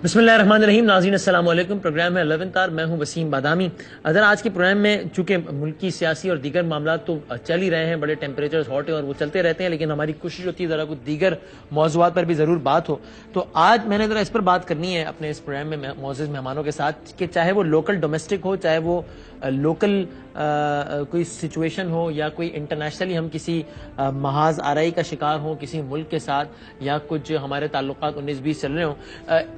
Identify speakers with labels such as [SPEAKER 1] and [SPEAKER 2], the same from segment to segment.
[SPEAKER 1] بسم اللہ الرحمن الرحیم. ناظرین السلام علیکم. پروگرام ہے 11 آر. میں ہوں وسیم بادامی. اگر آج کے پروگرام میں چونکہ ملکی سیاسی اور دیگر معاملات تو چل ہی رہے ہیں, بڑے ٹیمپریچرز ہاٹ ہیں اور وہ چلتے رہتے ہیں, لیکن ہماری کوشش ہوتی ہے ذرا کچھ دیگر موضوعات پر بھی ضرور بات ہو. تو آج میں نے ذرا اس پر بات کرنی ہے اپنے اس پروگرام میں معزز مہمانوں کے ساتھ کہ چاہے وہ لوکل ڈومیسٹک ہو, چاہے وہ لوکل کوئی سچویشن ہو, یا کوئی انٹرنیشنلی ہم کسی محاذ آرائی کا شکار ہوں کسی ملک کے ساتھ, یا کچھ ہمارے تعلقات 19-20 چل رہے ہوں,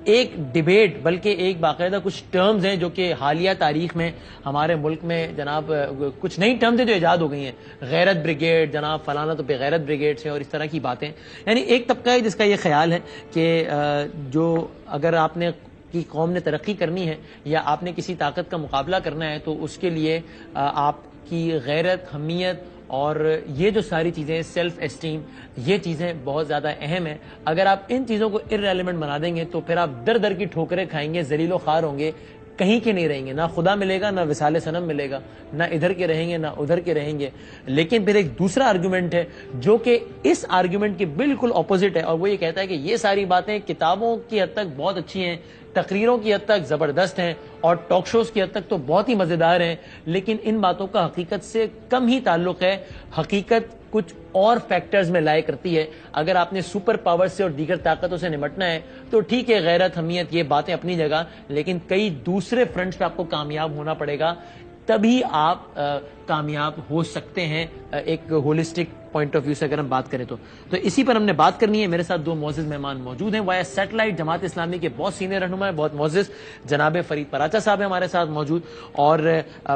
[SPEAKER 1] ایک ڈیبیٹ بلکہ ایک باقاعدہ کچھ ٹرمز ہیں جو کہ حالیہ تاریخ میں ہمارے ملک میں جناب کچھ نئی ٹرمز ہیں جو ایجاد ہو گئی ہیں. غیرت بریگیڈ, جناب فلانا تو بغیرت بریگیڈ سے, اور اس طرح کی باتیں. یعنی ایک طبقہ ہے جس کا یہ خیال ہے کہ جو اگر آپ نے کی قوم نے ترقی کرنی ہے یا آپ نے کسی طاقت کا مقابلہ کرنا ہے تو اس کے لیے آپ کی غیرت, حمیت اور یہ جو ساری چیزیں, سیلف اسٹیم, یہ چیزیں بہت زیادہ اہم ہیں. اگر آپ ان چیزوں کو ارریلیونٹ بنا دیں گے تو پھر آپ در در کی ٹھوکریں کھائیں گے, ذلیل و خوار ہوں گے, کہیں کے نہیں رہیں گے, نہ خدا ملے گا, نہ وصال صنم ملے گا, نہ ادھر کے رہیں گے نہ ادھر کے رہیں گے. لیکن پھر ایک دوسرا آرگومنٹ ہے جو کہ اس آرگومنٹ کے بالکل اپوزٹ ہے, اور وہ یہ کہتا ہے کہ یہ ساری باتیں کتابوں کی حد تک بہت اچھی ہیں, تقریروں کی حد تک زبردست ہیں, اور ٹاک شوز کی حد تک تو بہت ہی مزیدار ہیں, لیکن ان باتوں کا حقیقت سے کم ہی تعلق ہے. حقیقت کچھ اور فیکٹرز میں لائے کرتی ہے. اگر آپ نے سپر پاور سے اور دیگر طاقتوں سے نمٹنا ہے تو ٹھیک ہے, غیرت, حمیت, یہ باتیں اپنی جگہ, لیکن کئی دوسرے فرنٹس پہ آپ کو کامیاب ہونا پڑے گا, تبھی آپ کامیاب ہو سکتے ہیں ایک ہولسٹک پوائنٹ آف ویو سے اگر ہم بات کریں تو اسی پر ہم نے بات کرنی ہے. میرے ساتھ دو معزز مہمان موجود ہیں. وائس سیٹلائٹ جماعت اسلامی کے بہت سینئر رہنما ہے, بہت معزز جناب فرید پراچا صاحب ہیں ہمارے ساتھ موجود, اور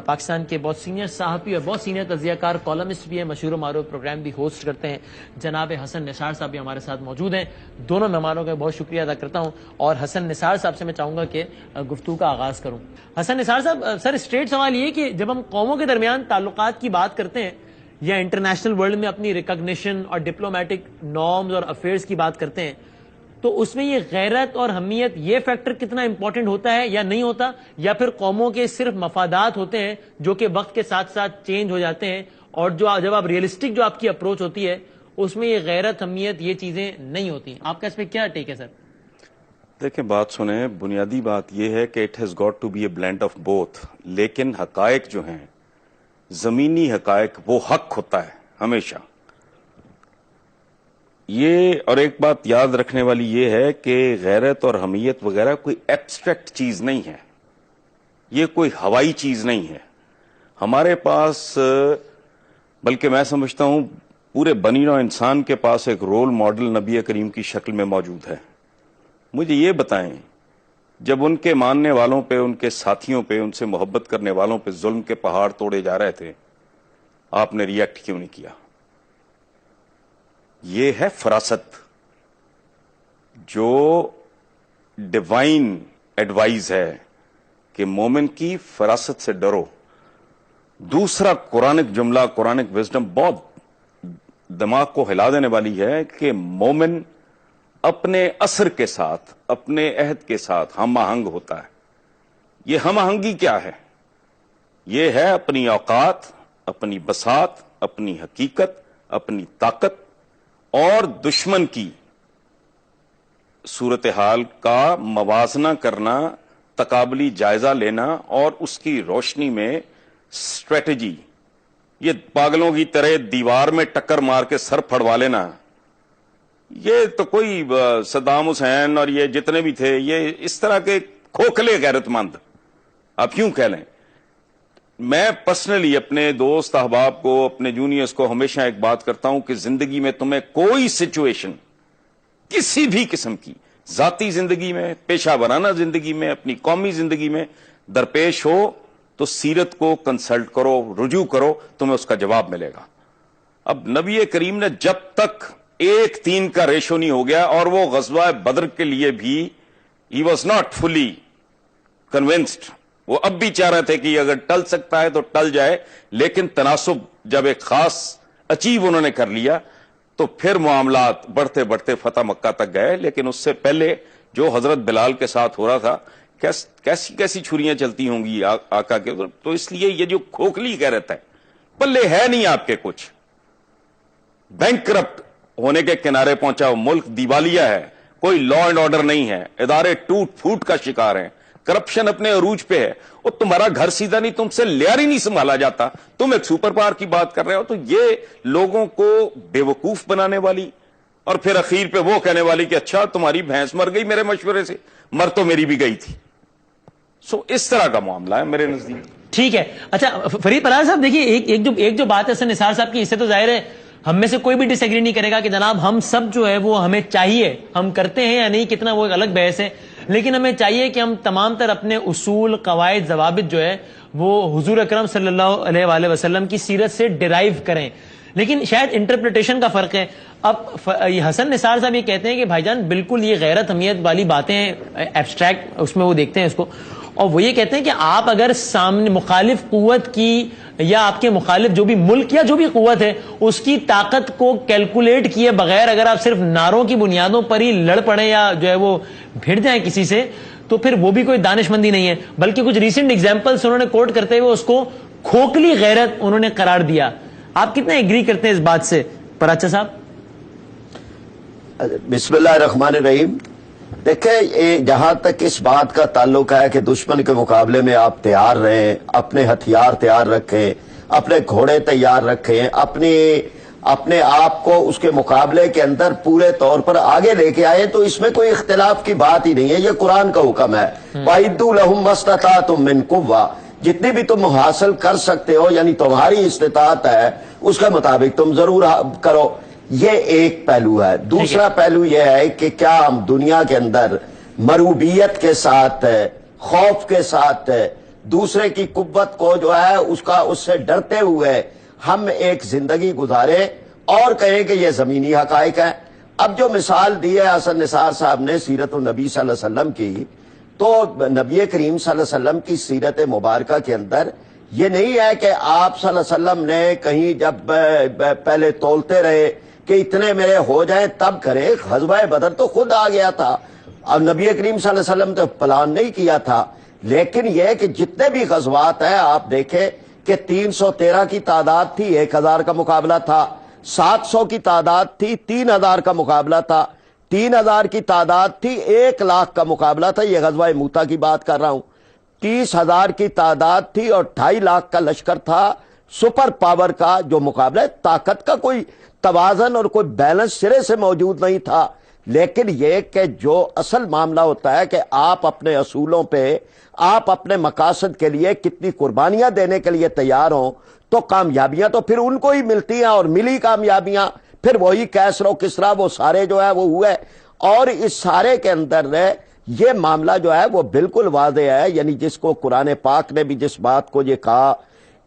[SPEAKER 1] پاکستان کے بہت سینئر صحافی اور بہت سینئر تجزیہ کار, کالمسٹ بھی ہیں, مشہور و معروف پروگرام بھی ہوسٹ کرتے ہیں, جناب حسن نثار صاحب بھی ہمارے ساتھ موجود ہیں. دونوں مہمانوں کا بہت شکریہ ادا کرتا ہوں, اور حسن نثار صاحب سے میں چاہوں گا کہ گفتگو کا آغاز کروں. حسن نثار صاحب, سر اسٹریٹ سوال یہ کہ جب ہم قوموں کے درمیان تعلقات کی بات کرتے ہیں یا انٹرنیشنل ورلڈ میں اپنی ریکگنیشن اور ڈپلومیٹک نارمز اور افیئرز کی بات کرتے ہیں, تو اس میں یہ غیرت اور حمیت یہ فیکٹر کتنا امپورٹنٹ ہوتا ہے یا نہیں ہوتا, یا پھر قوموں کے صرف مفادات ہوتے ہیں جو کہ وقت کے ساتھ ساتھ چینج ہو جاتے ہیں, اور جب آپ ریئلسٹک جو آپ کی اپروچ ہوتی ہے اس میں یہ غیرت, حمیت, یہ چیزیں نہیں ہوتی. آپ کا اس پہ کیا ٹیک ہے سر؟
[SPEAKER 2] دیکھیں, بات سنیں, بنیادی بات یہ ہے کہ it has got to be a blend of both, لیکن حقائق جو ہیں, زمینی حقائق, وہ حق ہوتا ہے ہمیشہ. یہ اور ایک بات یاد رکھنے والی یہ ہے کہ غیرت اور حمیت وغیرہ کوئی ایبسٹریکٹ چیز نہیں ہے, یہ کوئی ہوائی چیز نہیں ہے. ہمارے پاس, بلکہ میں سمجھتا ہوں پورے بنی نوع انسان کے پاس ایک رول ماڈل نبی کریم کی شکل میں موجود ہے. مجھے یہ بتائیں, جب ان کے ماننے والوں پہ, ان کے ساتھیوں پہ, ان سے محبت کرنے والوں پہ ظلم کے پہاڑ توڑے جا رہے تھے, آپ نے ریئیکٹ کیوں نہیں کیا؟ یہ ہے فراست, جو ڈیوائن ایڈوائز ہے کہ مومن کی فراست سے ڈرو. دوسرا قرآنک جملہ, قرآنک وزڈم بہت دماغ کو ہلا دینے والی ہے کہ مومن اپنے اثر کے ساتھ, اپنے عہد کے ساتھ ہم آہنگ ہوتا ہے. یہ ہم آہنگی کیا ہے؟ یہ ہے اپنی اوقات, اپنی بساط, اپنی حقیقت, اپنی طاقت اور دشمن کی صورتحال کا موازنہ کرنا, تقابلی جائزہ لینا, اور اس کی روشنی میں اسٹریٹجی. یہ پاگلوں کی طرح دیوار میں ٹکر مار کے سر پھڑوا لینا, یہ تو کوئی صدام حسین اور یہ جتنے بھی تھے, یہ اس طرح کے کھوکھلے غیرت مند آپ کیوں کہہ لیں. میں پرسنلی اپنے دوست احباب کو, اپنے جونیئرز کو ہمیشہ ایک بات کرتا ہوں کہ زندگی میں تمہیں کوئی سچویشن کسی بھی قسم کی, ذاتی زندگی میں, پیشہ ورانہ زندگی میں, اپنی قومی زندگی میں درپیش ہو تو سیرت کو کنسلٹ کرو, رجوع کرو, تمہیں اس کا جواب ملے گا. اب نبی کریم نے جب تک 1-3 کا ریشو نہیں ہو گیا, اور وہ غزوہ بدر کے لیے بھی he was not fully convinced, وہ اب بھی چاہ رہے تھے کہ اگر ٹل سکتا ہے تو ٹل جائے, لیکن تناسب جب ایک خاص اچیو انہوں نے کر لیا تو پھر معاملات بڑھتے بڑھتے فتح مکہ تک گئے. لیکن اس سے پہلے جو حضرت بلال کے ساتھ ہو رہا تھا, کیسی کیسی چھریاں چلتی ہوں گی آقا کے, تو اس لیے یہ جو کھوکھلی کہہ رہتا ہے, پلے ہے نہیں آپ کے کچھ, بینک کرپٹ ہونے کے کنارے پہنچا, ملک دیوالیہ ہے, کوئی لا اینڈ آرڈر نہیں ہے, ادارے ٹوٹ پھوٹ کا شکار ہیں, کرپشن اپنے عروج پہ ہے, اور تمہارا گھر سیدھا نہیں, تم سے لیار ہی نہیں سنبھالا جاتا, تم ایک سپر پاور کی بات کر رہے ہو. تو یہ لوگوں کو بے وقوف بنانے والی, اور پھر اخیر پہ وہ کہنے والی کہ اچھا تمہاری بھینس مر گئی میرے مشورے سے, مر تو میری بھی گئی تھی. اس طرح کا معاملہ ہے میرے نزدیک.
[SPEAKER 1] ٹھیک ہے. اچھا فرید پرہار صاحب دیکھیے, ایک جو بات ہے حسن نثار صاحب کی, اس سے تو ظاہر ہے ہم میں سے کوئی بھی ڈس ایگری نہیں کرے گا کہ جناب ہم سب جو ہے وہ ہمیں چاہیے, ہم کرتے ہیں یا نہیں کتنا وہ ایک الگ بحث ہے, لیکن ہمیں چاہیے کہ ہم تمام تر اپنے اصول, قواعد, ضوابط جو ہے وہ حضور اکرم صلی اللہ علیہ وآلہ وسلم کی سیرت سے ڈرائیو کریں. لیکن شاید انٹرپریٹیشن کا فرق ہے. اب حسن نثار صاحب یہ کہتے ہیں کہ بھائی جان بالکل یہ غیرت حمیت والی باتیں ایبسٹریکٹ اس میں وہ دیکھتے ہیں اس کو, اور وہ یہ کہتے ہیں کہ آپ اگر سامنے مخالف قوت کی یا آپ کے مخالف جو بھی ملک یا جو بھی قوت ہے اس کی طاقت کو کیلکولیٹ کیے بغیر اگر آپ صرف نعروں کی بنیادوں پر ہی لڑ پڑیں یا جو ہے وہ بھیڑ جائیں کسی سے, تو پھر وہ بھی کوئی دانش مندی نہیں ہے, بلکہ کچھ ریسنٹ ایگزامپلس انہوں نے کوٹ کرتے ہوئے اس کو کھوکھلی غیرت انہوں نے قرار دیا. آپ کتنے ایگری کرتے ہیں اس بات سے پراچا صاحب؟
[SPEAKER 3] بسم اللہ الرحمن الرحیم. دیکھیں, جہاں تک اس بات کا تعلق ہے کہ دشمن کے مقابلے میں آپ تیار رہیں, اپنے ہتھیار تیار رکھیں, اپنے گھوڑے تیار رکھیں, اپنے آپ کو اس کے مقابلے کے اندر پورے طور پر آگے لے کے آئے, تو اس میں کوئی اختلاف کی بات ہی نہیں ہے. یہ قرآن کا حکم ہے, وَأَعِدُّوا لَهُم مَّا اسْتَطَعْتُم مِّن قُوَّةٍ, جتنی بھی تم حاصل کر سکتے ہو یعنی تمہاری استطاعت ہے اس کے مطابق تم ضرور کرو. یہ ایک پہلو ہے. دوسرا پہلو یہ ہے کہ کیا ہم دنیا کے اندر مروبیت کے ساتھ, خوف کے ساتھ, دوسرے کی قوت کو جو ہے اس سے ڈرتے ہوئے ہم ایک زندگی گزارے اور کہیں کہ یہ زمینی حقائق ہیں. اب جو مثال دی ہے حسن نثار صاحب نے سیرت النبی صلی اللہ علیہ وسلم کی, تو نبی کریم صلی اللہ علیہ وسلم کی سیرت مبارکہ کے اندر یہ نہیں ہے کہ آپ صلی اللہ علیہ وسلم نے کہیں جب پہلے تولتے رہے کہ اتنے میرے ہو جائیں تب کرے. غزوہ بدر تو خود آ گیا تھا, اور نبی کریم صلی اللہ علیہ وسلم تو پلان نہیں کیا تھا. لیکن یہ کہ جتنے بھی غزوات ہیں آپ دیکھیں کہ 313 کی تعداد تھی, 1000 کا مقابلہ تھا, 700 کی تعداد تھی, 3000 کا مقابلہ تھا, 3000 کی تعداد تھی, 1,00,000 کا مقابلہ تھا. یہ غزوہ موتا کی بات کر رہا ہوں. 30,000 کی تعداد تھی اور 2,50,000 کا لشکر تھا. سپر پاور کا جو مقابلہ ہے, طاقت کا کوئی توازن اور کوئی بیلنس سرے سے موجود نہیں تھا. لیکن یہ کہ جو اصل معاملہ ہوتا ہے کہ آپ اپنے اصولوں پہ, آپ اپنے مقاصد کے لیے کتنی قربانیاں دینے کے لیے تیار ہوں, تو کامیابیاں تو پھر ان کو ہی ملتی ہیں, اور ملی کامیابیاں پھر وہی کیسر و کسرا وہ سارے جو ہے وہ ہوئے. اور اس سارے کے اندر یہ معاملہ جو ہے وہ بالکل واضح ہے, یعنی جس کو قرآن پاک نے بھی جس بات کو یہ کہا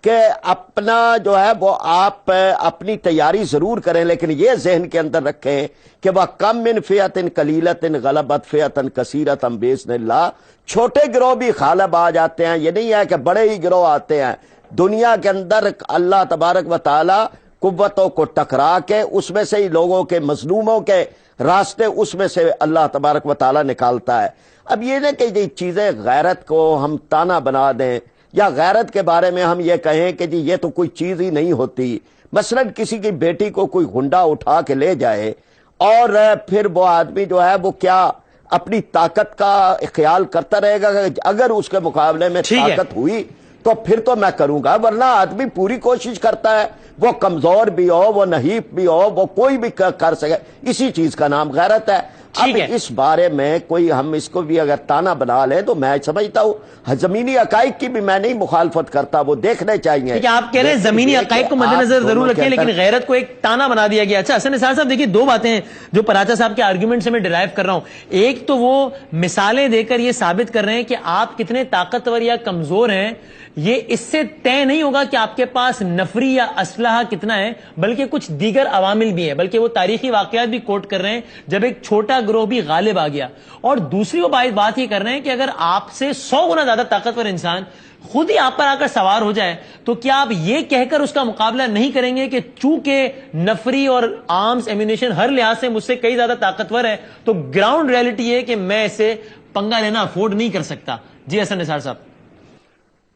[SPEAKER 3] کہ اپنا جو ہے وہ آپ اپنی تیاری ضرور کریں, لیکن یہ ذہن کے اندر رکھیں کہ وہ کم من فئۃ قلیلۃ غلبت فئۃ کثیرۃ بإذن اللہ. چھوٹے گروہ بھی غالب آ جاتے ہیں, یہ نہیں ہے کہ بڑے ہی گروہ آتے ہیں. دنیا کے اندر اللہ تبارک و تعالی قوتوں کو ٹکرا کے اس میں سے ہی لوگوں کے, مظلوموں کے راستے اس میں سے اللہ تبارک و تعالی نکالتا ہے. اب یہ نہ کہ یہ چیزیں غیرت کو ہم تانا بنا دیں, یا غیرت کے بارے میں ہم یہ کہیں کہ جی یہ تو کوئی چیز ہی نہیں ہوتی. مثلا کسی کی بیٹی کو کوئی گنڈا اٹھا کے لے جائے, اور پھر وہ آدمی جو ہے وہ کیا اپنی طاقت کا خیال کرتا رہے گا کہ اگر اس کے مقابلے میں طاقت ہوئی تو پھر تو میں کروں گا, ورنہ آدمی پوری کوشش کرتا ہے, وہ کمزور بھی ہو, وہ نحیف بھی ہو, وہ کوئی بھی کر سکے. اسی چیز کا نام غیرت ہے. اب اس بارے میں کوئی ہم اس کو بھی اگر تانا بنا لیں تو میں سمجھتا ہوں زمینی حقائق کی بھی میں نہیں مخالفت کرتا, وہ دیکھنے چاہیے.
[SPEAKER 1] آپ کہہ رہے ہیں زمینی حقائق کو مد نظر ضرور رکھیں, لیکن غیرت کو ایک تانا بنا دیا گیا. اچھا حسن نثار صاحب دیکھیے, دو باتیں ہیں جو پراچا صاحب کے آرگیومنٹ سے میں ڈرائیو کر رہا ہوں. ایک تو وہ مثالیں دے کر یہ ثابت کر رہے ہیں کہ آپ کتنے طاقتور یا کمزور ہیں, یہ اس سے طے نہیں ہوگا کہ آپ کے پاس نفری یا اسلحہ کتنا ہے, بلکہ کچھ دیگر عوامل بھی ہیں. بلکہ وہ تاریخی واقعات بھی کوٹ کر رہے ہیں جب ایک چھوٹا گروہ بھی غالب آ گیا. اور دوسری وہ بات یہ کر رہے ہیں کہ اگر آپ سے 100 گنا زیادہ طاقتور انسان خود ہی آپ پر آ کر سوار ہو جائے, تو کیا آپ یہ کہہ کر اس کا مقابلہ نہیں کریں گے کہ چونکہ نفری اور آرمز ایمونیشن ہر لحاظ سے مجھ سے کئی زیادہ طاقتور ہے, تو گراؤنڈ ریئلٹی یہ کہ میں اسے پنگا لینا افورڈ نہیں کر سکتا. جی حسن نثار صاحب.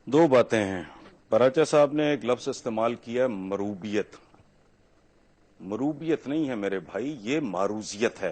[SPEAKER 2] دو باتیں ہیں. پراچا صاحب نے ایک لفظ استعمال کیا, مروبیت. مروبیت نہیں ہے میرے بھائی, یہ معروضیت ہے.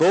[SPEAKER 2] 2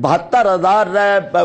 [SPEAKER 3] 72,000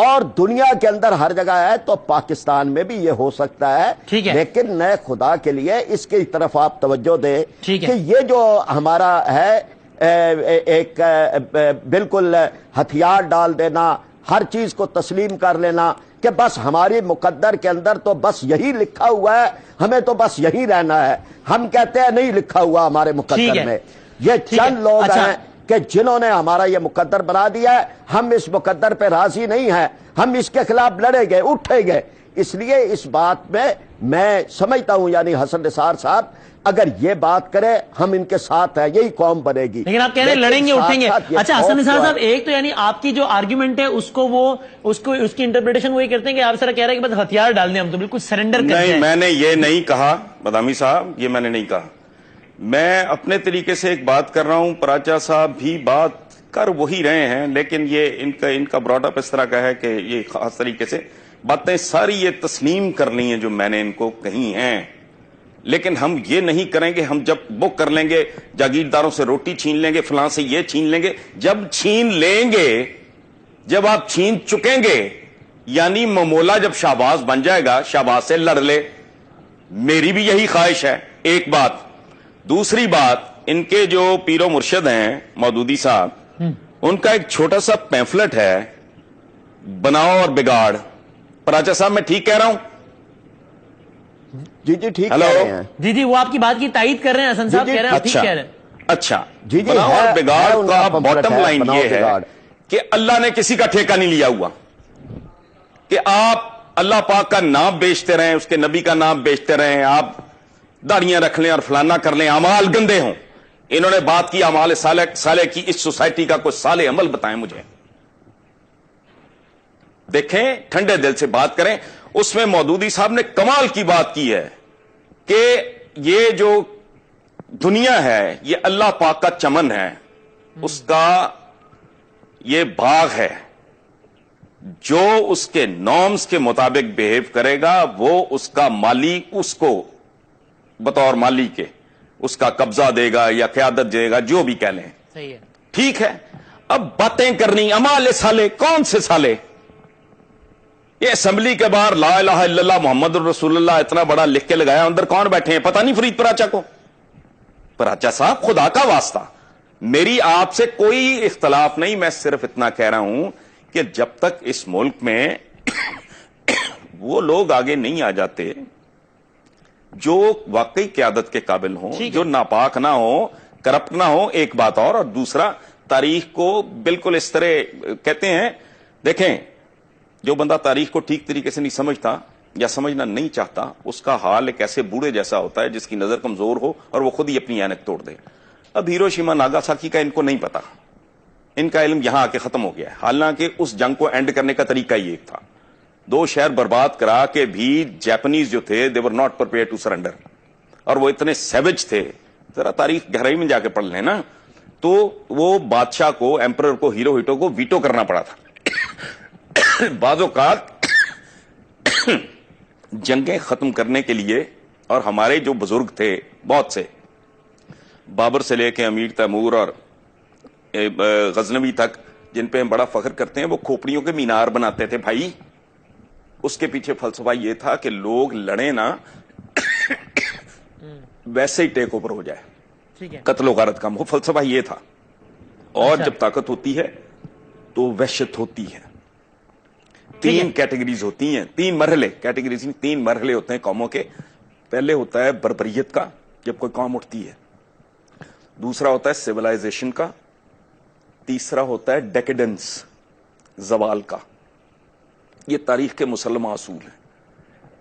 [SPEAKER 3] اور دنیا کے اندر ہر جگہ ہے، تو پاکستان میں بھی یہ ہو سکتا ہے.
[SPEAKER 1] ٹھیک ہے،
[SPEAKER 3] لیکن نئے خدا کے لیے اس کی طرف آپ توجہ دیں
[SPEAKER 1] ٹھیک ہے
[SPEAKER 3] کہ یہ جو ہمارا ہے ایک بالکل ہتھیار ڈال دینا، ہر چیز کو تسلیم کر لینا کہ بس ہماری مقدر کے اندر تو بس یہی لکھا ہوا ہے، ہمیں تو بس یہی رہنا ہے. ہم کہتے ہیں نہیں لکھا ہوا ہمارے مقدر میں. یہ چند لوگ ہیں کہ جنہوں نے ہمارا یہ مقدر بنا دیا ہے. ہم اس مقدر پہ راضی نہیں ہیں، ہم اس کے خلاف لڑے گئے، اٹھے گئے. اس لیے اس بات میں سمجھتا ہوں یعنی حسن نثار صاحب اگر یہ بات کرے ہم ان کے ساتھ ہیں، یہی قوم بنے گی.
[SPEAKER 1] لیکن آپ کہہ رہے ہیں لڑیں گے اٹھیں گے. اچھا حسن نثار صاحب، ایک تو یعنی آپ کی جو آرگیومنٹ ہے اس کی انٹرپریٹیشن وہی کرتے ہیں کہ آپ سر کہہ رہے ہیں کہ بس ہتھیار ڈال دیں، ہم تو بالکل سرنڈر کرتے ہیں.
[SPEAKER 2] نہیں، میں نے یہ نہیں کہا بادامی صاحب، یہ میں نے نہیں کہا. میں اپنے طریقے سے ایک بات کر رہا ہوں، پراچا صاحب بھی بات کر وہی رہے ہیں، لیکن یہ ان کا براڈ اپ اس طرح کا ہے کہ یہ خاص طریقے سے باتیں ساری یہ تسلیم کرنی ہیں جو میں نے ان کو کہی ہیں. لیکن ہم یہ نہیں کریں گے، ہم جب بک کر لیں گے جاگیرداروں سے روٹی چھین لیں گے، فلاں سے یہ چھین لیں گے. جب چھین لیں گے، جب آپ چھین چکیں گے، یعنی ممولا جب شہباز بن جائے گا، شہباز سے لڑ لے. میری بھی یہی خواہش ہے. ایک بات. دوسری بات، ان کے جو پیر و مرشد ہیں مودودی صاحب، ان کا ایک چھوٹا سا پیمفلٹ ہے، بناؤ اور بگاڑ. پراچا صاحب میں ٹھیک کہہ رہا ہوں؟
[SPEAKER 3] جی ٹھیک کہہ
[SPEAKER 2] ہلو
[SPEAKER 3] رہے ہیں.
[SPEAKER 1] جی وہ آپ کی بات کی تائید کر رہے ہیں، حسن صاحب کہہ رہے ہیں ٹھیک کہہ رہے ہیں.
[SPEAKER 2] اچھا
[SPEAKER 3] جی
[SPEAKER 2] بناؤ اور بگاڑ کا باٹم لائن یہ ہے
[SPEAKER 3] بگاڑ
[SPEAKER 2] کہ اللہ نے کسی کا ٹھیکہ نہیں لیا ہوا کہ آپ اللہ پاک کا نام بیچتے رہیں، اس کے نبی کا نام بیچتے رہیں، آپ داڑیاں رکھ لیں اور فلانا کر لیں، اعمال گندے ہوں. انہوں نے بات کی اعمال صالح کی. اس سوسائٹی کا کوئی صالح عمل بتائیں مجھے. دیکھیں، ٹھنڈے دل سے بات کریں. اس میں مودودی صاحب نے کمال کی بات کی ہے کہ یہ جو دنیا ہے یہ اللہ پاک کا چمن ہے، اس کا یہ باغ ہے. جو اس کے نارمز کے مطابق بیہیو کرے گا وہ اس کا مالی، اس کو بطور مالی کے اس کا قبضہ دے گا یا قیادت دے گا، جو بھی کہہ لیں.
[SPEAKER 1] صحیح ہے،
[SPEAKER 2] ٹھیک ہے. اب باتیں کرنی اعمال صالح، کون سے صالح؟ یہ اسمبلی کے باہر لا الہ الا اللہ محمد الرسول اللہ اتنا بڑا لکھ کے لگایا، اندر کون بیٹھے ہیں پتہ نہیں فرید پراچا کو. پراچا صاحب خدا کا واسطہ، میری آپ سے کوئی اختلاف نہیں. میں صرف اتنا کہہ رہا ہوں کہ جب تک اس ملک میں وہ لوگ آگے نہیں آ جاتے جو واقعی قیادت کے قابل ہوں، جو ناپاک نہ ہو، کرپٹ نہ ہو. ایک بات اور دوسرا، تاریخ کو بالکل اس طرح کہتے ہیں، دیکھیں جو بندہ تاریخ کو ٹھیک طریقے سے نہیں سمجھتا یا سمجھنا نہیں چاہتا، اس کا حال ایک ایسے بوڑھے جیسا ہوتا ہے جس کی نظر کمزور ہو اور وہ خود ہی اپنی اینک توڑ دے. اب ہیروشیما ناگاساکی کا ان کو نہیں پتا، ان کا علم یہاں آ کے ختم ہو گیا ہے. حالانکہ اس جنگ کو اینڈ کرنے کا طریقہ ہی ایک تھا. 2 شہر برباد کرا کے بھی جاپنیز جو تھے they were not prepared to surrender، اور وہ اتنے سیوج تھے. ذرا تاریخ گہرائی میں جا کے پڑھ لیں نا، تو وہ بادشاہ کو، ایمپرر کو، ہیرو ہیٹو کو ویٹو کرنا پڑا تھا. بعض اوقات جنگیں ختم کرنے کے لیے، اور ہمارے جو بزرگ تھے بہت سے، بابر سے لے کے امیر تیمور اور غزنوی تک، جن پہ ہم بڑا فخر کرتے ہیں، وہ کھوپڑیوں کے مینار بناتے تھے بھائی. اس کے پیچھے فلسفہ یہ تھا کہ لوگ لڑیں نا، ویسے ہی ٹیک اوور ہو جائے، قتل و غارت کم ہو. فلسفہ یہ تھا. اور جب طاقت ہوتی ہے تو وحشت ہوتی ہے. 3 کیٹیگریز ہوتی ہیں، 3 مرحلے، کیٹیگریز نہیں، 3 مرحلے ہوتے ہیں قوموں کے. پہلے ہوتا ہے بربریت کا، جب کوئی قوم اٹھتی ہے. دوسرا ہوتا ہے سیولائزیشن کا. تیسرا ہوتا ہے ڈیکیڈنس، زوال کا. یہ تاریخ کے مسلمہ اصول ہیں.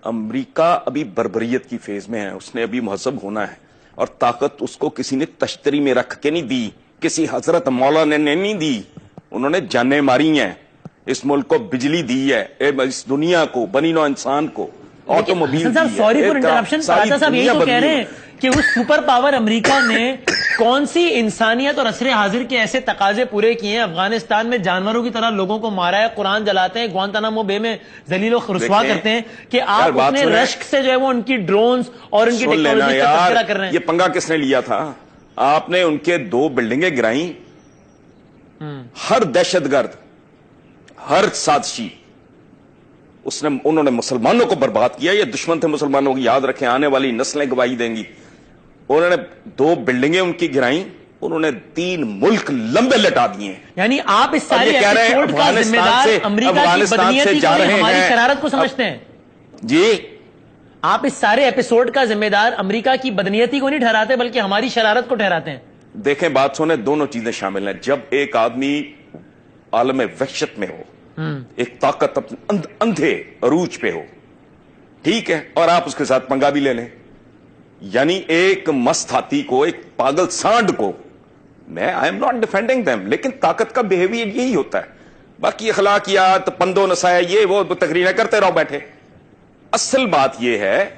[SPEAKER 2] امریکہ ابھی بربریت کی فیز میں ہے، اس نے ابھی مہذب ہونا ہے، اور طاقت اس کو کسی نے تشتری میں رکھ کے نہیں دی، کسی حضرت مولانا نے نہیں دی. انہوں نے جانیں ماری ہیں، اس ملک کو بجلی دی ہے، اس دنیا کو، بنی نوع انسان کو آٹوموبائل دی ہے.
[SPEAKER 1] سوری فار انٹرپشن، پراچا صاحب یہی تو کہہ رہے ہیں کہ اس سپر پاور امریکہ نے کون سی انسانیت اور عصر حاضر کے ایسے تقاضے پورے کیے ہیں؟ افغانستان میں جانوروں کی طرح لوگوں کو مارا ہے، قرآن جلاتے ہیں، گوانتانامو بے میں ذلیل و رسوا کرتے ہیں، کہ آپ اپنے رشک سے جو ہے وہ ان کی ڈرونز اور ان کی ٹیکنالوجی کا تذکرہ کر رہے ہیں.
[SPEAKER 2] یہ پنگا کس نے لیا تھا؟ آپ نے ان کے 2 بلڈنگیں گرائیں. ہر دہشت گرد، ہر سازشی انہوں نے مسلمانوں کو برباد کیا. یہ دشمن تھے مسلمانوں کی, یاد رکھیں, آنے والی نسلیں گواہی دیں گی. انہوں نے 2 بلڈنگیں ان کی گرائیں, انہوں نے 3 ملک لمبے لٹا دیے.
[SPEAKER 1] یعنی آپ اس سارے ایپیسوڈ کا ذمہ دار امریکہ کی بدنیتی کو نہیں, ہماری شرارت کو سمجھتے ہیں
[SPEAKER 2] جی.
[SPEAKER 1] آپ اس سارے ایپیسوڈ کا ذمہ دار امریکہ کی بدنیتی کو نہیں ٹھہراتے بلکہ ہماری شرارت کو ٹھہراتے ہیں.
[SPEAKER 2] دیکھیں بات سنیں, دونوں چیزیں شامل ہیں. جب ایک آدمی عالم وحشت میں ہو, ایک طاقت اپنے اندھے عروج پہ ہو, ٹھیک ہے, اور آپ اس کے ساتھ پنگا بھی لے لیں, یعنی ایک مست ہاتھی کو, ایک پاگل سانڈ کو, میں I am not defending them, لیکن طاقت کا بیہیویئر یہی ہوتا ہے. باقی اخلاقیات, پندو نسایا, یہ وہ تقریریں کرتے رہو بیٹھے. اصل بات یہ ہے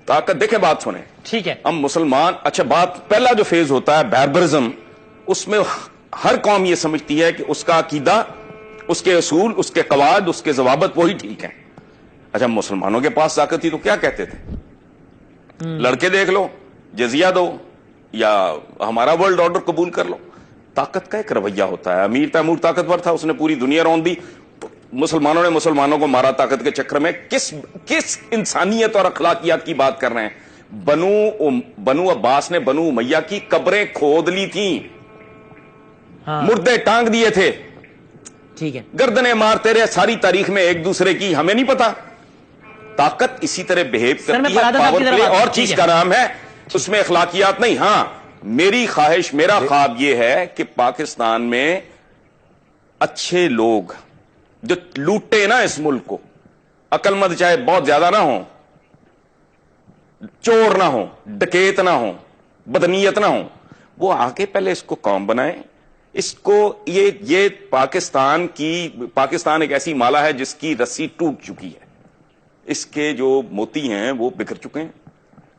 [SPEAKER 2] طاقت. دیکھیں بات سنیں,
[SPEAKER 1] ٹھیک ہے,
[SPEAKER 2] ہم مسلمان, اچھا بات, پہلا جو فیز ہوتا ہے باربرزم, اس میں ہر قوم یہ سمجھتی ہے کہ اس کا عقیدہ, اس کے اصول, اس کے قواعد, اس کے ضوابط وہی ٹھیک ہیں. اچھا مسلمانوں کے پاس طاقت تھی تو کیا کہتے تھے؟ لڑکے دیکھ لو, جزیہ دو, یا ہمارا ورلڈ آرڈر قبول کر لو. طاقت کا ایک رویہ ہوتا ہے. امیر تیمور طاقتور تھا, اس نے پوری دنیا روند دی. مسلمانوں نے مسلمانوں کو مارا طاقت کے چکر میں. کس انسانیت اور اخلاقیات کی بات کر رہے ہیں؟ بنو عباس نے بنو امیہ کی قبریں کھود لی تھیں, مردے ٹانگ دیے تھے,
[SPEAKER 1] ٹھیک ہے,
[SPEAKER 2] گردنیں مارتے رہے ساری تاریخ میں ایک دوسرے کی, ہمیں نہیں پتا. طاقت اسی طرح بہیو کرتی ہے, پاور پلے اور چیز کا نام ہے, اس میں اخلاقیات نہیں. ہاں میری خواہش, میرا خواب یہ ہے کہ پاکستان میں اچھے لوگ جو لوٹے نا اس ملک کو, عقل مند چاہے بہت زیادہ نہ ہوں, چور نہ ہوں, ڈکیت نہ ہوں, بدنیت نہ ہوں, وہ آ کے پہلے اس کو قوم بنائیں. اس کو یہ پاکستان ایک ایسی مالا ہے جس کی رسی ٹوٹ چکی ہے, اس کے جو موتی ہیں وہ بکھر چکے ہیں.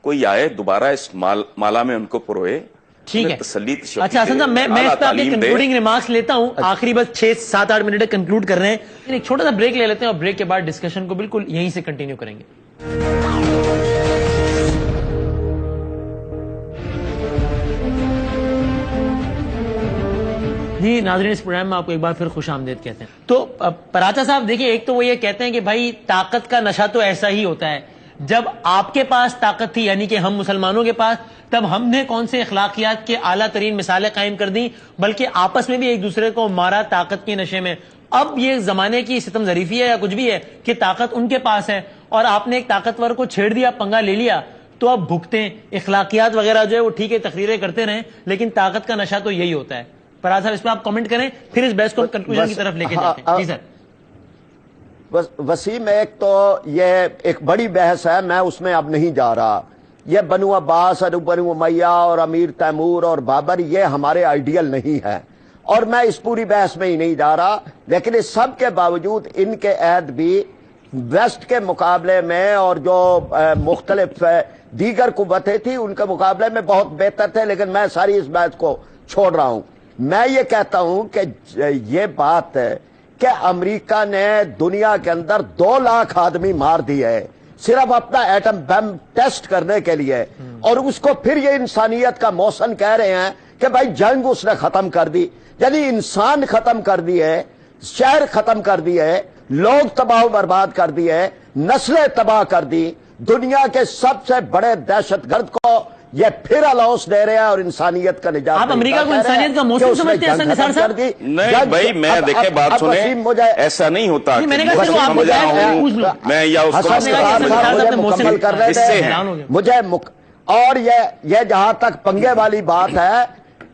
[SPEAKER 2] کوئی آئے دوبارہ اس مالا میں ان کو پروئے,
[SPEAKER 1] ٹھیک ہے.
[SPEAKER 2] تسلی.
[SPEAKER 1] اچھا حسن صاحب, میں اس پہ آپ کے کنکلوڈنگ ریمارکس لیتا ہوں, آخری بس 6-7-8 منٹ کنکلوڈ کر رہے ہیں. ایک چھوٹا سا بریک لے لیتے ہیں اور بریک کے بعد ڈسکشن کو بالکل یہیں سے کنٹینیو کریں گے. جی ناظرین, اس پروگرام میں آپ کو ایک بار پھر خوش آمدید کہتے ہیں. تو پراچا صاحب دیکھیں, ایک تو وہ یہ کہتے ہیں کہ بھائی طاقت کا نشہ تو ایسا ہی ہوتا ہے, جب آپ کے پاس طاقت تھی یعنی کہ ہم مسلمانوں کے پاس, تب ہم نے کون سے اخلاقیات کے اعلیٰ ترین مثالیں قائم کر دیں, بلکہ آپس میں بھی ایک دوسرے کو مارا طاقت کے نشے میں. اب یہ زمانے کی ستم ظریفی ہے یا کچھ بھی ہے کہ طاقت ان کے پاس ہے اور آپ نے ایک طاقتور کو چھیڑ دیا, پنگا لے لیا, تو اب بھگتے. اخلاقیات وغیرہ جو ہے وہ ٹھیک ہے, تقریریں کرتے رہیں, لیکن طاقت کا نشہ تو یہی ہوتا ہے. فراز صاحب اس پہ آپ کمنٹ کریں, پھر اس بحث کو کنکلوژن کی طرف لے کے جاتے ہیں. جی سر.
[SPEAKER 3] وسیم, ایک تو یہ ایک بڑی بحث ہے, میں اس میں اب نہیں جا رہا. یہ بنو عباس اور بنو امیہ اور امیر تیمور اور بابر یہ ہمارے آئیڈیل نہیں ہے, اور میں اس پوری بحث میں ہی نہیں جا رہا. لیکن اس سب کے باوجود ان کے عہد بھی ویسٹ کے مقابلے میں اور جو مختلف دیگر قوتیں تھیں ان کے مقابلے میں بہت بہتر تھے. لیکن میں ساری اس بحث کو چھوڑ رہا ہوں. میں یہ کہتا ہوں کہ یہ بات ہے کہ امریکہ نے دنیا کے اندر 2 لاکھ آدمی مار دیے صرف اپنا ایٹم بم ٹیسٹ کرنے کے لیے, اور اس کو پھر یہ انسانیت کا محسن کہہ رہے ہیں کہ بھائی جنگ اس نے ختم کر دی. یعنی انسان ختم کر دیے, شہر ختم کر دیے, لوگ تباہ و برباد کر دیے, نسلیں تباہ کر دی. دنیا کے سب سے بڑے دہشت گرد کو یہ پھر الاؤنس دے رہے ہیں اور انسانیت کا نجات.
[SPEAKER 1] آپ امریکہ کو انسانیت کا موسم سمجھتے ہیں نثار صاحب؟
[SPEAKER 2] نہیں بھائی, میں دیکھیں بات سنیں, ایسا نہیں ہوتا.
[SPEAKER 1] میں نے کہا صرف آپ
[SPEAKER 2] میں یا اس
[SPEAKER 3] مجھے اور یہ جہاں تک پنگے والی بات ہے,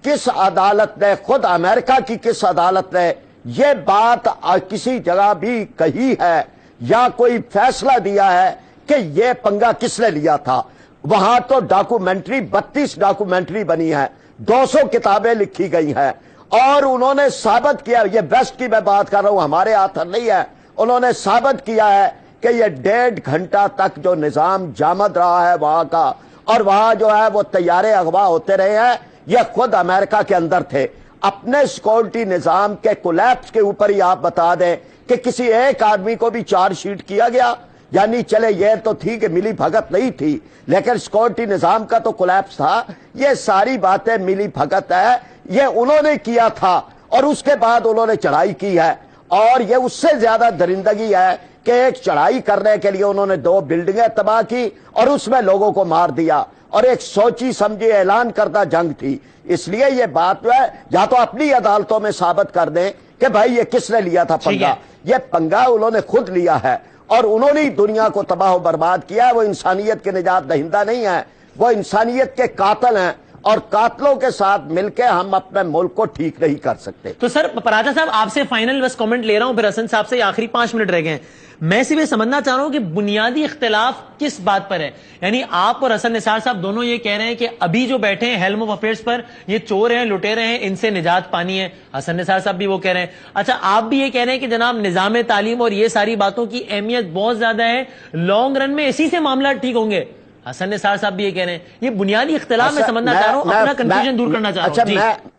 [SPEAKER 3] کس عدالت نے, خود امریکہ کی کس عدالت نے یہ بات کسی جگہ بھی کہی ہے یا کوئی فیصلہ دیا ہے کہ یہ پنگا کس نے لیا تھا؟ وہاں تو ڈاکومنٹری 32 ڈاکومنٹری بنی ہے, 200 کتابیں لکھی گئی ہیں, اور انہوں نے ثابت کیا, یہ ویسٹ کی میں بات کر رہا ہوں, ہمارے ہاتھ نہیں ہے, انہوں نے ثابت کیا ہے کہ یہ 1.5 گھنٹہ تک جو نظام جامد رہا ہے وہاں کا, اور وہاں جو ہے وہ طیارے اغوا ہوتے رہے ہیں, یہ خود امریکہ کے اندر تھے. اپنے سیکورٹی نظام کے کولیپس کے اوپر ہی آپ بتا دیں کہ کسی ایک آدمی کو بھی چارج شیٹ کیا گیا. یعنی چلے یہ تو تھی کہ ملی بھگت نہیں تھی, لیکن سیکورٹی نظام کا تو کولیپس تھا. یہ ساری باتیں ملی بھگت ہے, یہ انہوں نے کیا تھا اور اس کے بعد انہوں نے چڑھائی کی ہے, اور یہ اس سے زیادہ درندگی ہے کہ ایک چڑھائی کرنے کے لیے انہوں نے 2 بلڈنگیں تباہ کی اور اس میں لوگوں کو مار دیا، اور ایک سوچی سمجھی اعلان کردہ جنگ تھی. اس لیے یہ بات جو ہے یا تو اپنی عدالتوں میں ثابت کر دیں کہ بھائی یہ کس نے لیا تھا پنگا. یہ پنگا انہوں نے خود لیا ہے اور انہوں نے دنیا کو تباہ و برباد کیا ہے. وہ انسانیت کے نجات دہندہ نہیں ہیں، وہ انسانیت کے قاتل ہیں، اور قاتلوں کے ساتھ مل کے ہم اپنے ملک کو ٹھیک نہیں کر سکتے.
[SPEAKER 1] تو سر پراجا صاحب آپ سے فائنل بس کامنٹ لے رہا ہوں، پھر حسن صاحب سے آخری 5 منٹ رہ گئے ہیں. میں صرف یہ سمجھنا چاہ رہا ہوں کہ بنیادی اختلاف کس بات پر ہے. یعنی آپ اور حسن نثار صاحب دونوں یہ کہہ رہے ہیں کہ ابھی جو بیٹھے ہیں ہیلم آف افیئرس پر یہ چور ہیں، لٹیرے ہیں، ان سے نجات پانی ہے. حسن نثار صاحب بھی وہ کہہ رہے ہیں. اچھا آپ بھی یہ کہہ رہے ہیں کہ جناب نظام تعلیم اور یہ ساری باتوں کی اہمیت بہت زیادہ ہے، لانگ رن میں اسی سے معاملات ٹھیک ہوں گے. حسن نثار صاحب بھی یہ کہہ رہے ہیں. یہ بنیادی اختلاف میں سمجھنا چاہ رہا ہوں، اپنا کنفیوژن دور کرنا چاہ رہا ہوں.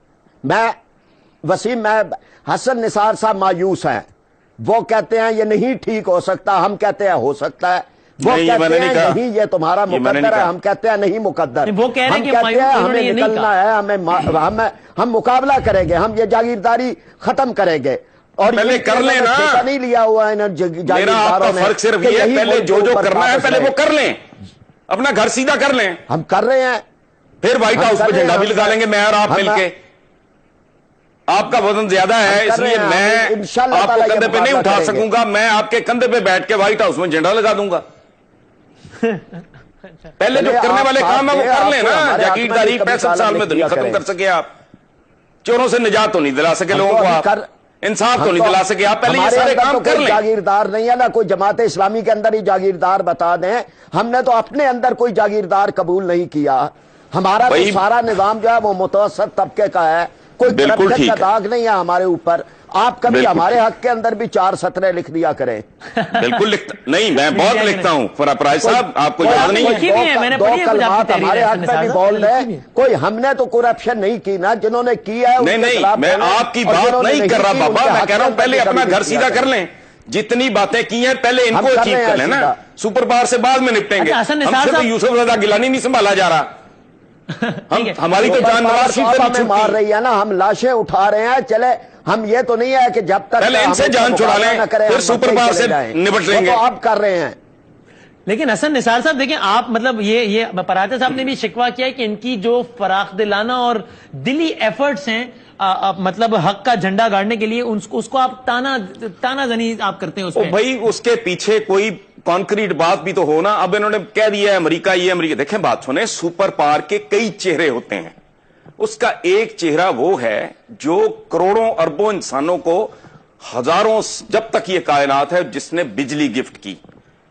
[SPEAKER 3] میں وسیم، میں حسن نثار صاحب مایوس ہیں. وہ کہتے ہیں یہ نہیں ٹھیک ہو سکتا، ہم کہتے ہیں ہو سکتا ہے. وہ کہتے ہیں نہیں یہ تمہارا مقدر ہے، ہم کہتے ہیں نہیں مقدر.
[SPEAKER 1] وہ کہہ رہے ہیں کہ
[SPEAKER 3] ہمیں نکلنا ہے، ہم مقابلہ کریں گے، ہم یہ جاگیرداری ختم کریں گے. اور
[SPEAKER 2] پہلے کر لیں نا،
[SPEAKER 3] نہیں لیا ہوا ہے
[SPEAKER 2] میرا آپ کا فرق صرف یہ ہے پہلے جو کرنا ہے پہلے وہ کر لیں، اپنا گھر سیدھا کر لیں.
[SPEAKER 3] ہم کر رہے ہیں،
[SPEAKER 2] پھر وائٹ ہاؤس پہ جھنڈا بھی لگا لیں گے میں اور آپ مل کے. آپ کا وزن زیادہ ہے اس لیے میں آپ کو کندھے پہ نہیں اٹھا سکوں گا، میں آپ کے کندھے پہ بیٹھ کے وائٹ ہاؤس میں جھنڈا لگا دوں گا. پہلے جو کرنے والے کام ہے وہ کر لیں نا. جاگیرداری 65 سال میں دنیا ختم کر سکے آپ، چوروں سے نجات تو نہیں دلا سکے لوگوں کو، آپ انصاف تو نہیں دلا سکے آپ. پہلے یہ سارے کام کر لیں.
[SPEAKER 3] جاگیردار نہیں ہے نا کوئی جماعت اسلامی کے اندر ہی جاگیردار بتا دیں. ہم نے تو اپنے اندر کوئی جاگیردار قبول نہیں کیا. ہمارا تو سارا نظام جو ہے وہ متوسط طبقے کا ہے، کوئی کرپشن کا داغ نہیں ہے ہمارے اوپر. آپ کبھی ہمارے حق کے اندر بھی 4 سطریں لکھ دیا کریں.
[SPEAKER 2] بالکل لکھتا نہیں، میں بہت لکھتا ہوں فراج صاحب، آپ کو یاد نہیں ہے.
[SPEAKER 3] 2 کلمات ہمارے حق میں بھی بول رہے. کوئی ہم نے تو کرپشن نہیں کی نا، جنہوں نے کی ہے
[SPEAKER 2] نہیں، میں آپ کی بات نہیں کر رہا بابا، میں کہہ رہا ہوں پہلے اپنا گھر سیدھا کر لیں. جتنی باتیں کی ہیں پہلے ان کو اچیو کر لیں نا، سپر پاور سے بعد میں نپٹیں گے. ہم سے تو یوسف رضا گیلانی نہیں سنبھالا جا رہا. ہماری تو جان نواز شریف سے بھی
[SPEAKER 3] مار رہی ہے نا، ہم لاشیں اٹھا رہے ہیں. چلے ہم یہ تو نہیں ہے کہ جب تک
[SPEAKER 2] پہلے ان سے جان چھڑا لیں پھر سپر پاور سے نپٹ لیں گے.
[SPEAKER 3] تو آپ کر رہے ہیں.
[SPEAKER 1] لیکن حسن نثار صاحب دیکھیں آپ مطلب یہ پراجا صاحب نے بھی شکوہ کیا ہے کہ ان کی جو فراخ دلانہ اور دلی ایفرٹس ہیں مطلب حق کا جھنڈا گاڑنے کے لیے اس کو آپ تانا زنی آپ کرتے ہیں اس پہ.
[SPEAKER 2] بھائی اس کے پیچھے کوئی کانکریٹ بات بھی تو ہو نا. اب انہوں نے کہہ دیا ہے امریکہ یہ امریکہ. دیکھیں بات سنیں، سپر پاور کے کئی چہرے ہوتے ہیں، اس کا ایک چہرہ وہ ہے جو کروڑوں اربوں انسانوں کو ہزاروں جب تک یہ کائنات ہے، جس نے بجلی گفٹ کی،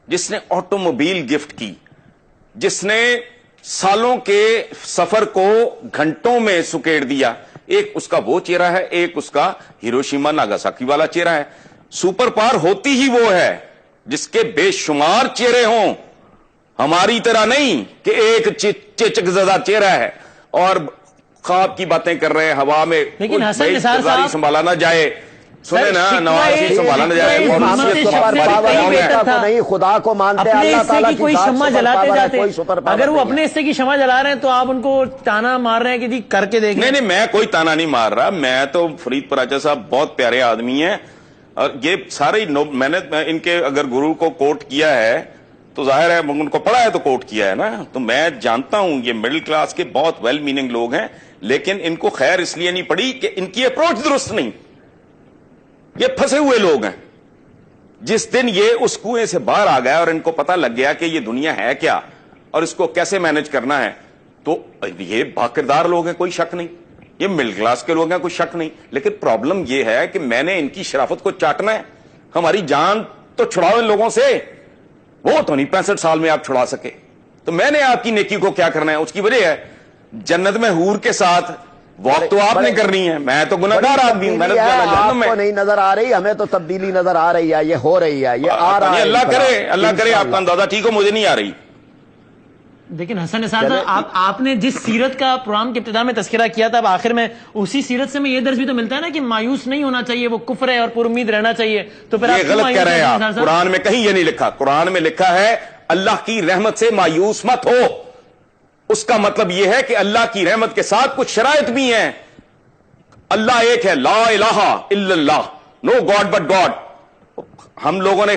[SPEAKER 2] جس نے آٹوموبائل گفٹ کی، جس نے سالوں کے سفر کو گھنٹوں میں سکیڑ دیا. ایک اس کا وہ چہرہ ہے، ایک اس کا ہیروشیما ناگاساکی والا چہرہ ہے. سپر پاور ہوتی ہی وہ ہے جس کے بے شمار چہرے ہوں، ہماری طرح نہیں کہ ایک چچک زدہ چہرہ ہے اور خواب کی باتیں کر رہے ہیں ہوا میں.
[SPEAKER 1] لیکن حسن نثار صاحب
[SPEAKER 2] سنبھالا نہ جائے، سنیں نا، نواز شریف سنبھالا نہ جائے.
[SPEAKER 3] نہیں خدا کو مانتے،
[SPEAKER 1] اپنے حصے کی کوئی شمع جلاتے جاتے. اگر وہ اپنے حصے کی شمع جلا رہے ہیں تو آپ ان کو تانا مار رہے ہیں کہ جی کر کے دیکھیں.
[SPEAKER 2] نہیں، میں کوئی تانا نہیں مار رہا. میں تو فرید پراچا صاحب بہت پیارے آدمی ہیں، اور یہ سارے میں نے ان کے اگر گرو کو کوٹ کیا ہے تو ظاہر ہے ان کو پڑھا ہے تو کوٹ کیا ہے نا. تو میں جانتا ہوں یہ مڈل کلاس کے بہت ویل میننگ لوگ ہیں، لیکن ان کو خیر اس لیے نہیں پڑی کہ ان کی اپروچ درست نہیں. یہ پھنسے ہوئے لوگ ہیں. جس دن یہ اس کنویں سے باہر آ گیا اور ان کو پتا لگ گیا کہ یہ دنیا ہے کیا اور اس کو کیسے مینج کرنا ہے، تو یہ باکردار لوگ ہیں، کوئی شک نہیں. یہ مڈل کلاس کے لوگ ہیں، کوئی شک نہیں. لیکن پرابلم یہ ہے کہ میں نے ان کی شرافت کو چاٹنا ہے. ہماری جان تو چھڑاؤ ان لوگوں سے، وہ تو نہیں 65 سال میں آپ چھڑا سکے. تو میں نے آپ کی نیکی کو کیا کرنا ہے، اس کی وجہ ہے جنت میں حور کے ساتھ واک تو آپ نے کرنی ہے. میں تو گناہگار آدمی ہوں، میں نے
[SPEAKER 3] آپ کو نہیں نظر آ رہی، ہمیں تو تبدیلی نظر آ رہی ہے. یہ ہو رہی ہے، یہ آ رہا ہے.
[SPEAKER 2] اللہ کرے آپ کا اندازہ ٹھیک ہو، مجھے نہیں آ رہی.
[SPEAKER 1] لیکن حسن نثار صاحب آپ نے جس سیرت کا پروگرام کے ابتدا میں تذکرہ کیا تھا، اب آخر میں اسی سیرت سے میں یہ درس بھی تو ملتا ہے نا کہ مایوس نہیں ہونا چاہیے، وہ کفر ہے اور پر امید رہنا چاہیے. تو پھر
[SPEAKER 2] یہ غلط کہہ رہے ہیں آپ. قرآن میں کہیں یہ نہیں لکھا. قرآن میں لکھا ہے اللہ کی رحمت سے مایوس مت ہو. اس کا مطلب یہ ہے کہ اللہ کی رحمت کے ساتھ کچھ شرائط بھی ہیں. اللہ ایک ہے، لا الہ الا اللہ، نو گاڈ بٹ گاڈ. ہم لوگوں نے